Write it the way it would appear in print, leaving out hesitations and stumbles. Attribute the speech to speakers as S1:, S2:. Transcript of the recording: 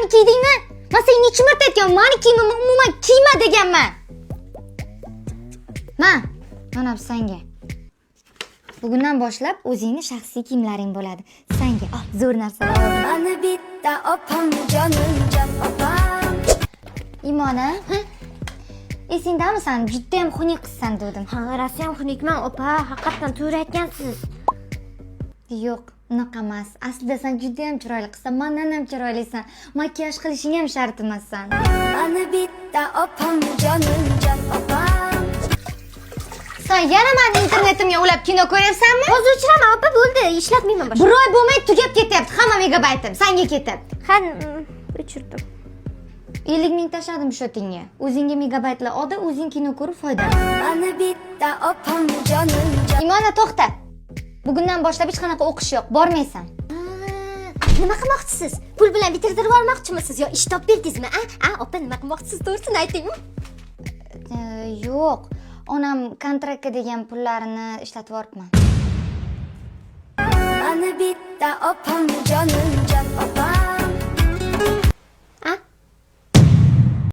S1: Manimni kiydingmi? Men senga necha marta aytganman, mani kiyimimni umuman kiyma deganman. Mana bu senga. Bugundan boshlab o'zingni shaxsiy kiyimlaring bo'ladi. Senga zo'r narsalar oldim.
S2: Mani bitta opam jonimjon opam.
S1: Imona, esingdami sen juda ham xunuk qizsan dedim.
S3: Ha, rasam xunukman opa, haqiqatan to'g'ri aytgansiz.
S1: Yo'q, unaqa emas. Aslida sen juda ham chiroyli qizsan, mendan ham chiroylisan. Makiyaj qilishing ham shart emas sen.
S2: Mani bitta opam jonimjon opam.
S1: Sen yana meni internetimga ulab kino ko'ryapsanmi?
S3: Hozir o'chiraman opa, bo'ldi, ishlatmayman boshqa.
S1: Bir oy bo'lmay tugab ketyapti. Hamma megabaytim senga ketyapti.
S3: Ha, o'chirdim.
S1: 50 ming tashladim shotingga. O'zingga megabaytlar oldi, o'zing kino ko'rib foydalan.
S2: Mani bitta opam jonimjon.
S1: Imona to'xta. Bugundan boshlab hech qanaqa o'qish yo'q, bormaysan.
S3: Nima qilmoqchisiz? Pul bilan bitirtirib olmoqchimisiz yo ish topib berdingizmi? Opa, nima qilmoqchisiz? To'g'risini aytingmi?
S1: Yo'q. Onam kontraktga degan pullarini ishlatib yuboribman.
S2: Mani bitta opam jonimjon.